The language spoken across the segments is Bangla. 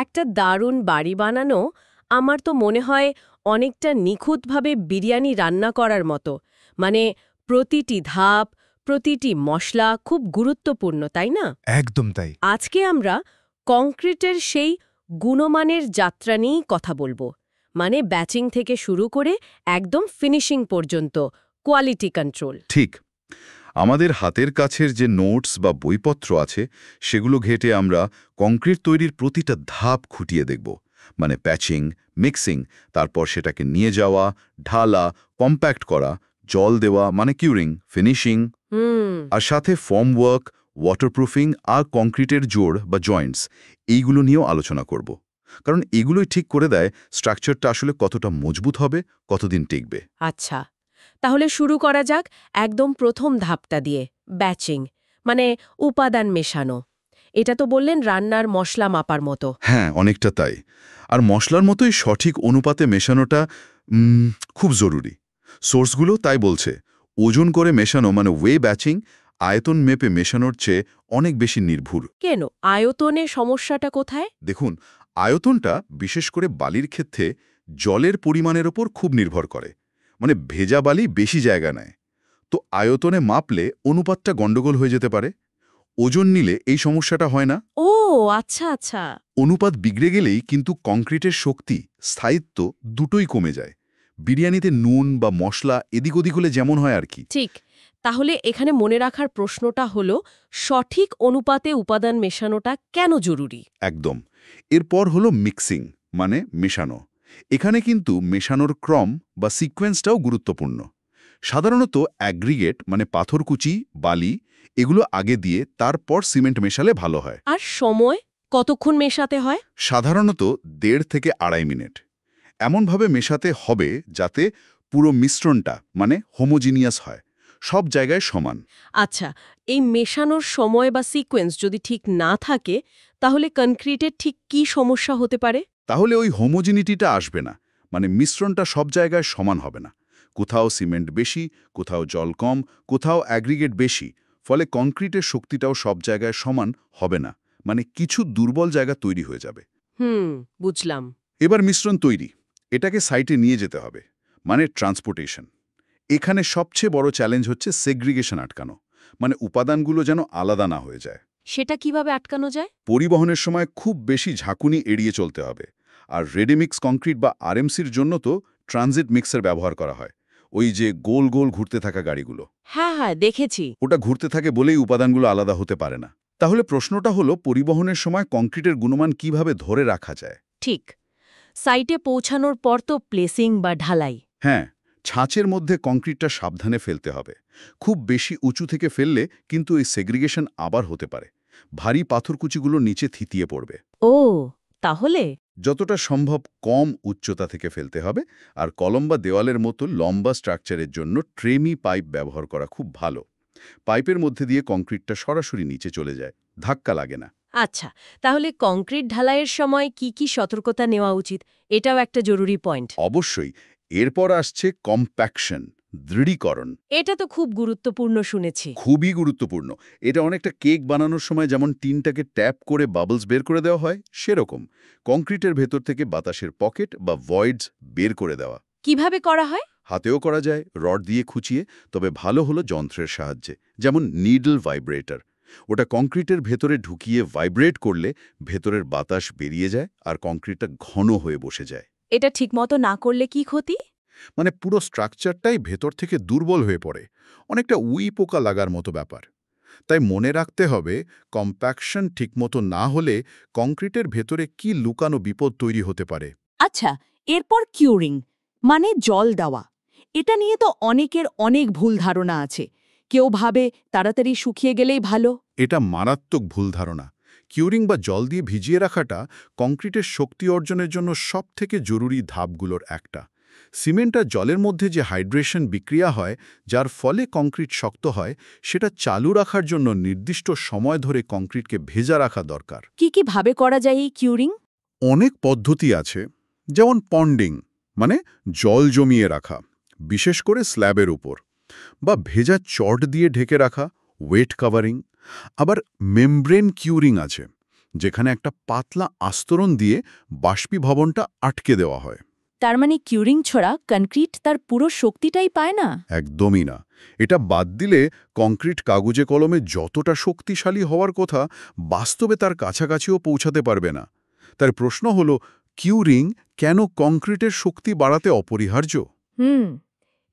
একটা দারুণ বাড়ি বানানো আমার তো মনে হয় অনেকটা নিখুঁতভাবে বিরিয়ানি রান্না করার মতো। মানে প্রতিটি ধাপ, প্রতিটি মশলা খুব গুরুত্বপূর্ণ, তাই না? একদম তাই। আজকে আমরা কংক্রিটের সেই গুণমানের যাত্রা নিয়েই কথা বলবো। মানে ব্যাচিং থেকে শুরু করে একদম ফিনিশিং পর্যন্ত কোয়ালিটি কন্ট্রোল। ঠিক। আমাদের হাতের কাছের যে নোটস বা বইপত্র আছে সেগুলো ঘেঁটে আমরা কংক্রিট তৈরির প্রতিটা ধাপ খুঁটিয়ে দেখব। মানে প্যাচিং, মিক্সিং, তারপর সেটাকে নিয়ে যাওয়া, ঢালা, কম্প্যাক্ট করা, জল দেওয়া মানে কিউরিং, ফিনিশিং, আর সাথে ফর্ম ওয়ার্ক, ওয়াটারপ্রুফিং আর কংক্রিটের জোড় বা জয়েন্টস, এইগুলো নিয়েও আলোচনা করব। কারণ এগুলোই ঠিক করে দেয় স্ট্রাকচারটা আসলে কতটা মজবুত হবে, কতদিন টিকবে। আচ্ছা, তাহলে শুরু করা যাক একদম প্রথম ধাপটা দিয়ে, ব্যাচিং, মানে উপাদান মেশানো। এটা তো বললেন রান্নার মশলা মাপার মতো। হ্যাঁ, অনেকটা তাই। আর মশলার মতোই সঠিক অনুপাতে মেশানোটা খুব জরুরি। সোর্সগুলো তাই বলছে, ওজন করে মেশানো মানে ওয়ে ব্যাচিং আয়তন মেপে মেশানোর চেয়ে অনেক বেশি নির্ভুল। কেন, আয়তনে সমস্যাটা কোথায়? দেখুন, আয়তনটা বিশেষ করে বালির ক্ষেত্রে জলের পরিমাণের ওপর খুব নির্ভর করে। মানে ভেজা বালি বেশি জায়গা নেয়, তো আয়তনে মাপলে অনুপাতটা গণ্ডগোল হয়ে যেতে পারে। ওজন নিলে এই সমস্যাটা হয় না। ও আচ্ছা আচ্ছা। অনুপাত বিগড়ে গেলেই কিন্তু কংক্রিটের শক্তি, স্থায়িত্ব দুটোই কমে যায়। বিরিয়ানিতে নুন বা মশলা এদিক ওদিক হলে যেমন হয় আর কি। ঠিক। তাহলে এখানে মনে রাখার প্রশ্নটা হলো, সঠিক অনুপাতে উপাদান মেশানোটা কেন জরুরি? একদম। এরপর হলো মিক্সিং, মানে মেশানো। এখানে কিন্তু মেশানোর ক্রম বা সিকোয়েন্সটাও গুরুত্বপূর্ণ। সাধারণত অ্যাগ্রিগেট মানে পাথরকুচি, বালি এগুলো আগে দিয়ে তারপর সিমেন্ট মেশালে ভালো হয়। আর সময় কতক্ষণ মেশাতে হয়? সাধারণত 1.5 থেকে 2.5 মিনিট এমনভাবে মেশাতে হবে যাতে পুরো মিশ্রণটা মানে হোমোজিনিয়াস হয়, সব জায়গায় সমান। আচ্ছা, এই মেশানোর সময় বা সিকোয়েন্স যদি ঠিক না থাকে, তাহলে কনক্রিটের ঠিক কি সমস্যা হতে পারে? তাহলে ওই হোমোজিনিটিটা আসবে না, মানে মিশ্রণটা সব জায়গায় সমান হবে না। কোথাও সিমেন্ট বেশি, কোথাও জল কম, কোথাও অ্যাগ্রিগেট বেশি, ফলে কংক্রিটের শক্তিটাও সব জায়গায় সমান হবে না, মানে কিছু দুর্বল জায়গা তৈরি হয়ে যাবে। বুঝলাম। এবার মিশ্রণ তৈরি, এটাকে সাইটে নিয়ে যেতে হবে, মানে ট্রান্সপোর্টেশন। এখানে সবচেয়ে বড় চ্যালেঞ্জ হচ্ছে সেগ্রিগেশন আটকানো, মানে উপাদানগুলো যেন আলাদা না হয়ে যায়। সেটা কিভাবে আটকানো যায়? পরিবহনের সময় খুব বেশি ঝাঁকুনি এড়িয়ে চলতে হবে। আর রেডিমিক্স কংক্রিট বা আরএমসির জন্য তো ট্রানজিট মিক্সার ব্যবহার করা হয়, ওই যে গোল গোল ঘুরতে থাকা গাড়িগুলো। হ্যাঁ হ্যাঁ, দেখেছি। ওটা ঘুরতে থাকে বলেই উপাদানগুলো আলাদা হতে পারে না। তাহলে প্রশ্নটা হলো, পরিবহনের সময় কংক্রিটের গুণমান কিভাবে ধরে রাখা যায়? ঠিক। সাইটে পৌঁছানোর পর তো প্লেসিং বা ঢালাই। হ্যাঁ, ছাঁচের মধ্যে কংক্রিটটা সাবধানে ফেলতে হবে। খুব বেশি উঁচু থেকে ফেললে কিন্তু এই সেগ্রিগেশন আবার হতে পারে, ভারী পাথরকুচিগুলো নিচে থিতিয়ে পড়বে। ও, তাহলে যতটা সম্ভব কম উচ্চতা থেকে ফেলতে হবে। আর কলম বা দেওয়ালের মতো লম্বা স্ট্রাকচারের জন্য ট্রেমি পাইপ ব্যবহার করা খুব ভালো। পাইপের মধ্যে দিয়ে কংক্রিটটা সরাসরি নিচে চলে যায়, ধাক্কা লাগে না। আচ্ছা, তাহলে কংক্রিট ঢালাইয়ের সময় কি কি সতর্কতা নেওয়া উচিত? এটাও একটা জরুরি পয়েন্ট। অবশ্যই। এরপর আসছে কম্প্যাকশন, দৃঢ়ীকরণ। এটা তো খুব গুরুত্বপূর্ণ শুনেছি। খুবই গুরুত্বপূর্ণ। এটা অনেকটা কেক বানানোর সময় যেমন টিনটাকে ট্যাপ করে বাবলস বের করে দেওয়া হয়, সেরকম কংক্রিটের ভেতর থেকে বাতাসের পকেট বা ভয়েডস বের করে দেওয়া। কিভাবে করা হয়? হাতেও করা যায়, রড দিয়ে খুঁচিয়ে, তবে ভালো হলো যন্ত্রের সাহায্যে, যেমন নিডল ভাইব্রেটর। ওটা কংক্রিটের ভেতরে ঢুকিয়ে ভাইব্রেট করলে ভেতরের বাতাস বেরিয়ে যায় আর কংক্রিটটা ঘন হয়ে বসে যায়। এটা ঠিকমতো না করলে কি ক্ষতি? মানে পুরো স্ট্রাকচারটাই ভেতর থেকে দুর্বল হয়ে পড়ে, অনেকটা উই পোকা লাগার মতো ব্যাপার। তাই মনে রাখতে হবে, কম্প্যাকশন ঠিকমতো না হলে কংক্রিটের ভেতরে কি লুকানো বিপদ তৈরি হতে পারে। আচ্ছা, এরপর কিউরিং মানে জল দেওয়া। এটা নিয়ে তো অনেকের অনেক ভুল ধারণা আছে। কেউ ভাবে তাড়াতাড়ি শুকিয়ে গেলেই ভালো। এটা মারাত্মক ভুল ধারণা। কিউরিং বা জল দিয়ে ভিজিয়ে রাখাটা কংক্রিটের শক্তি অর্জনের জন্য সবথেকে জরুরি ধাপগুলোর একটা। সিমেন্ট আর জলের মধ্যে যে হাইড্রেশন বিক্রিয়া হয়, যার ফলে কংক্রিট শক্ত হয়, সেটা চালু রাখার জন্য নির্দিষ্ট সময় ধরে কংক্রিটকে ভেজা রাখা দরকার। কি ভাবে করা যায় এই কিউরিং? অনেক পদ্ধতি আছে, যেমন পন্ডিং মানে জল জমিয়ে রাখা, বিশেষ করে স্ল্যাবের উপর, বা ভেজা চট দিয়ে ঢেকে রাখা ওয়েট কাভারিং। আবার মেমব্রেন কিউরিং আছে, যেখানে একটা পাতলা আস্তরণ দিয়ে বাষ্পীভবনটা আটকে দেওয়া হয়। তার মানে কিউরিং ছাড়া কনক্রিট তার পুরো শক্তিটাই পায় না? একদমই না। এটা বাদ দিলে কংক্রিট কাগজে কলমে যতটা শক্তিশালী হওয়ার কথা, বাস্তবে তার কাছাকাছিও পৌঁছাতে পারবে না। তার প্রশ্ন হলো, কিউরিং কেন কংক্রিটের শক্তি বাড়াতে অপরিহার্য?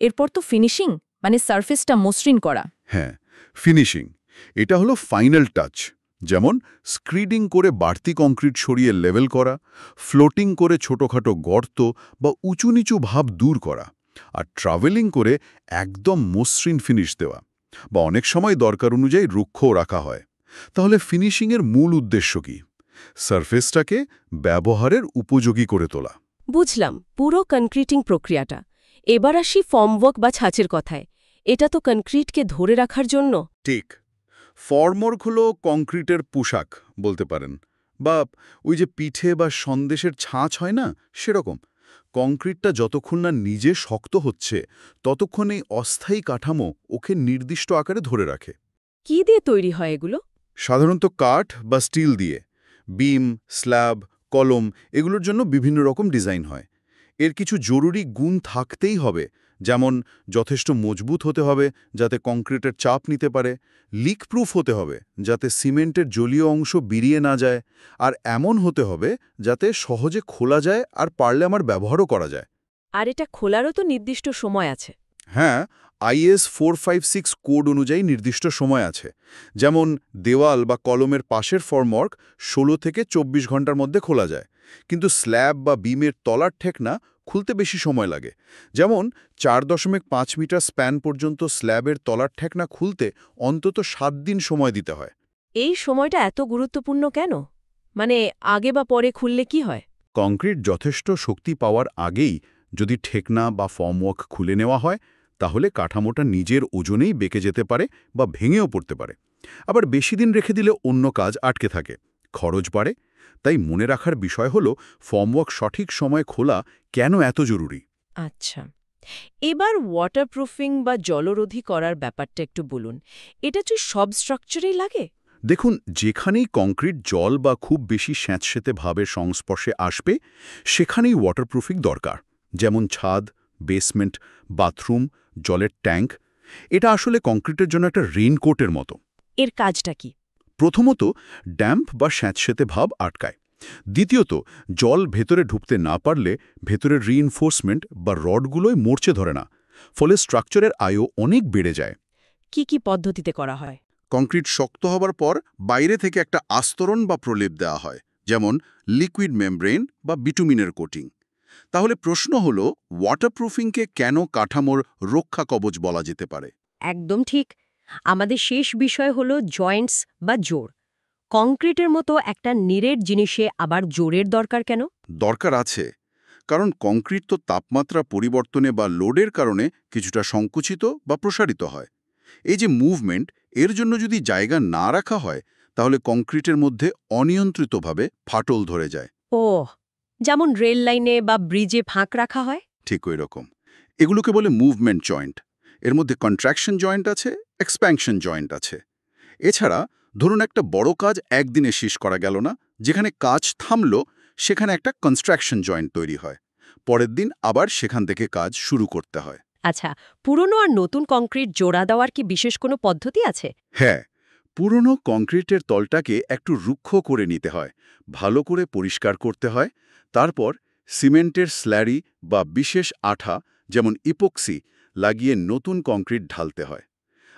এরপর তো ফিনিশিং, মানে সারফেসটা মসৃণ করা। হ্যাঁ, ফিনিশিং। এটা হলো ফাইনাল টাচ। যেমন স্ক্রিডিং করে বাড়তি কংক্রিট সরিয়ে লেভেল করা, ফ্লোটিং করে ছোটখাটো গর্ত বা উঁচু নিচু ভাব দূর করা, আর ট্রাভেলিং করে একদম মসৃণ ফিনিশ দেওয়া, বা অনেক সময় দরকার অনুযায়ী রুক্ষও রাখা হয়। তাহলে ফিনিশিংয়ের মূল উদ্দেশ্য কি? সারফেসটাকে ব্যবহারের উপযোগী করে তোলা। বুঝলাম পুরো কনক্রিটিং প্রক্রিয়াটা। এবার আসি ফর্মওয়ার্ক বা ছাঁচের কথায়। এটা তো কনক্রিটকে ধরে রাখার জন্য। ঠিক। ফর্মওয়ার্ক হলো কংক্রিটের পোশাক বলতে পারেন, বা ওই যে পিঠে বা সন্দেশের ছাঁচ হয় না, সেরকম। কংক্রিটটা যতক্ষণ না নিজে শক্ত হচ্ছে, ততক্ষণ এই অস্থায়ী কাঠামো ওকে নির্দিষ্ট আকারে ধরে রাখে। কি দিয়ে তৈরি হয় এগুলো? সাধারণত কাঠ বা স্টিল দিয়ে। বিম, স্ল্যাব, কলম এগুলোর জন্য বিভিন্ন রকম ডিজাইন হয়। এর কিছু জরুরি গুণ থাকতেই হবে, যেমন যথেষ্ট মজবুত হতে হবে যাতে কংক্রিটের চাপ নিতে পারে, লিক প্রুফ হতে হবে যাতে সিমেন্টের জলীয় অংশ বেরিয়ে না যায়, আর এমন হতে হবে যাতে সহজে খোলা যায় আর পারলে আমার ব্যবহারও করা যায়। আর এটা খোলারও তো নির্দিষ্ট সময় আছে। হ্যাঁ, IS 456 কোড অনুযায়ী নির্দিষ্ট সময় আছে। যেমন দেওয়াল বা কলমের পাশের ফর্মওয়ার্ক 16 থেকে 24 ঘন্টার মধ্যে খোলা যায়, কিন্তু স্ল্যাব বা বিমের তলার ঠেকনা খুলতে বেশি সময় লাগে। যেমন 4.5 মিটার স্প্যান পর্যন্ত স্ল্যাবের তলার ঠেকনা খুলতে অন্তত 7 দিন সময় দিতে হয়। এই সময়টা এত গুরুত্বপূর্ণ কেন? মানে আগে বা পরে খুললে কি হয়? কংক্রিট যথেষ্ট শক্তি পাওয়ার আগেই যদি ঠেকনা বা ফর্মওয়ার্ক খুলে নেওয়া হয়, তাহলে কাঠামোটা নিজের ওজনেই বেঁকে যেতে পারে বা ভেঙেও পড়তে পারে। আবার বেশি দিন রেখে দিলে অন্য কাজ আটকে থাকে, খরচ বাড়ে। তাই মনে রাখার বিষয় হলো, ফর্মওয়ার্ক সঠিক সময়ে খোলা কেন এত জরুরি। আচ্ছা, এবার ওয়াটারপ্রুফিং বা জলরোধী করার ব্যাপারটা একটু বলুন। এটা কি সব স্ট্রাকচারেই লাগে? দেখুন, যেখানেই কংক্রিট জল বা খুব বেশি স্যাঁতসেঁতে ভাবের সংস্পর্শে আসবে, সেখানেই ওয়াটারপ্রুফিং দরকার। যেমন ছাদ, বেসমেন্ট, বাথরুম, জলের ট্যাঙ্ক। এটা আসলে কংক্রিটের জন্য একটা রেইনকোটের মতো। এর কাজটা কি? প্রথমত, ড্যাম্প বা স্যাঁতসেঁতে ভাব আটকায়। দ্বিতীয়ত, জল ভেতরে ঢুকতে না পারলে ভেতরের রিইনফোর্সমেন্ট বা রডগুলোই মরচে ধরে না, ফলে স্ট্রাকচারের আয়ু অনেক বেড়ে যায়। কি কি পদ্ধতিতে করা হয়? কংক্রিট শক্ত হবার পর বাইরে থেকে একটা আস্তরণ বা প্রলেপ দেওয়া হয়, যেমন লিকুইড মেমব্রেন বা বিটুমিনের কোটিং। তাহলে প্রশ্ন হলো, ওয়াটারপ্রুফিংকে কেন কাঠামোর রক্ষা কবচ বলা যেতে পারে? একদম ঠিক। আমাদের শেষ বিষয় হলো জয়েন্টস বা জোড়। কংক্রিটের মতো একটা নিরেট জিনিসে আবার জোরের দরকার কেন? দরকার আছে, কারণ কংক্রিট তো তাপমাত্রা পরিবর্তনে বা লোডের কারণে কিছুটা সংকুচিত বা প্রসারিত হয়। এই যে মুভমেন্ট, এর জন্য যদি জায়গা না রাখা হয়, তাহলে কংক্রিটের মধ্যে অনিয়ন্ত্রিতভাবে ফাটল ধরে যায়। ও, যেমন রেল লাইনে বা ব্রিজে ফাঁক রাখা হয়? ঠিক ওই রকম। এগুলোকে বলে মুভমেন্ট জয়েন্ট। এর মধ্যে কন্ট্রাকশন জয়েন্ট আছে, এক্সপ্যানশন জয়েন্ট আছে। এছাড়া ধরুন একটা বড় কাজ একদিনে শেষ করা গেল না, যেখানে কাজ থামলো, সেখানে একটা কনস্ট্রাকশন জয়েন্ট তৈরি হয়। পরের দিন আবার সেখান থেকে কাজ শুরু করতে হয়। আচ্ছা, পুরনো আর নতুন কংক্রিট জোড়া দেওয়ার কি বিশেষ কোনো পদ্ধতি আছে? হ্যাঁ, পুরনো কংক্রিটের তলটাকে একটু রুক্ষ করে নিতে হয়, ভালো করে পরিষ্কার করতে হয়। তারপর সিমেন্টের স্ল্যারি বা বিশেষ আঠা, যেমন ইপক্সি, লাগিয়ে নতুন কংক্রিট ঢালতে হয়।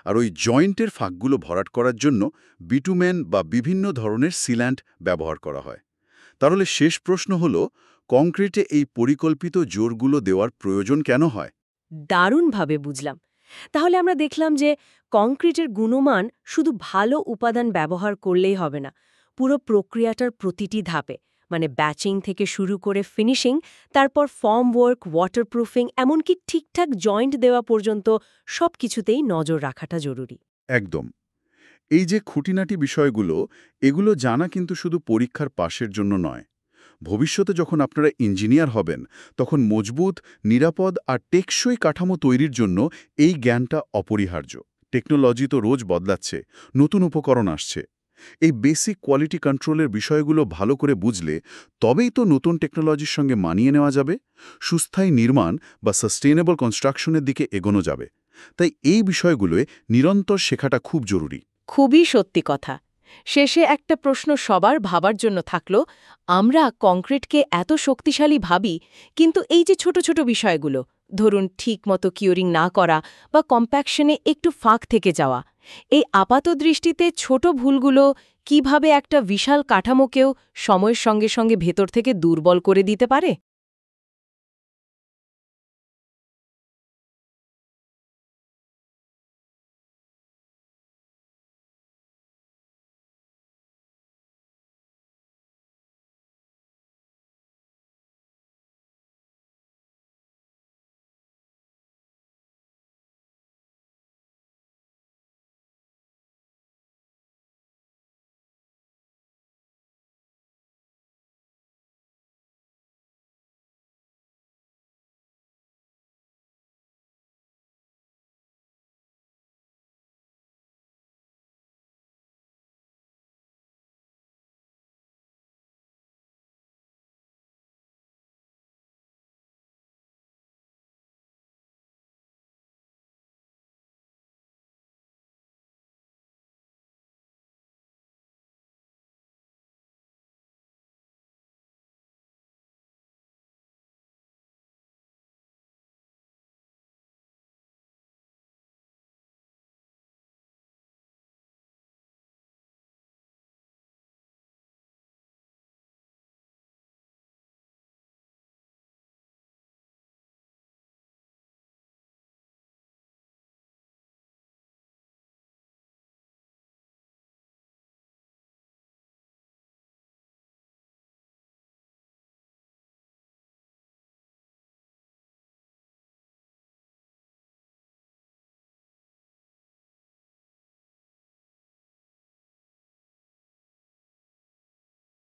আর ওই জয়েন্টের ফাঁকগুলো ভরাট করার জন্য বিটুমেন বা বিভিন্ন ধরনের সিল্যান্ট ব্যবহার করা হয়। তাহলে শেষ প্রশ্ন হলো, কংক্রিটে এই পরিকল্পিত জোরগুলো দেওয়ার প্রয়োজন কেন হয়? দারুণভাবে বুঝলাম। তাহলে আমরা দেখলাম যে কংক্রিটের গুণমান শুধু ভালো উপাদান ব্যবহার করলেই হবে না, পুরো প্রক্রিয়াটার প্রতিটি ধাপে, মানে ব্যাচিং থেকে শুরু করে ফিনিশিং, তারপর ফর্মওয়ার্ক, ওয়াটারপ্রুফিং, এমনকি ঠিকঠাক জয়েন্ট দেওয়া পর্যন্ত সবকিছুতেই নজর রাখাটা জরুরি। একদম। এই যে খুঁটিনাটি বিষয়গুলো, এগুলো জানা কিন্তু শুধু পরীক্ষার পাশের জন্য নয়। ভবিষ্যতে যখন আপনারা ইঞ্জিনিয়ার হবেন, তখন মজবুত, নিরাপদ আর টেকসই কাঠামো তৈরির জন্য এই জ্ঞানটা অপরিহার্য। টেকনোলজি তো রোজ বদলাচ্ছে, নতুন উপকরণ আসছে। এই বেসিক কোয়ালিটি কন্ট্রোলের বিষয়গুলো ভালো করে বুঝলে তবেই তো নতুন টেকনোলজির সঙ্গে মানিয়ে নেওয়া যাবে, সুস্থায়ী নির্মাণ বা সাস্টেইনেবল কনস্ট্রাকশনের দিকে এগোনো যাবে। তাই এই বিষয়গুলোয় নিরন্তর শেখাটা খুব জরুরি। খুবই সত্যি কথা। শেষে একটা প্রশ্ন সবার ভাবার জন্য থাকলো, আমরা কংক্রিটকে এত শক্তিশালী ভাবি, কিন্তু এই যে ছোট ছোট বিষয়গুলো, ধরুন ঠিকমতো কিউরিং না করা বা কম্প্যাকশনে একটু ফাঁক থেকে যাওয়া, এই আপাত দৃষ্টিতে ছোট ভুলগুলো কিভাবে একটা বিশাল কাঠামোকেও সময়ের সঙ্গে সঙ্গে ভেতর থেকে দুর্বল করে দিতে পারে?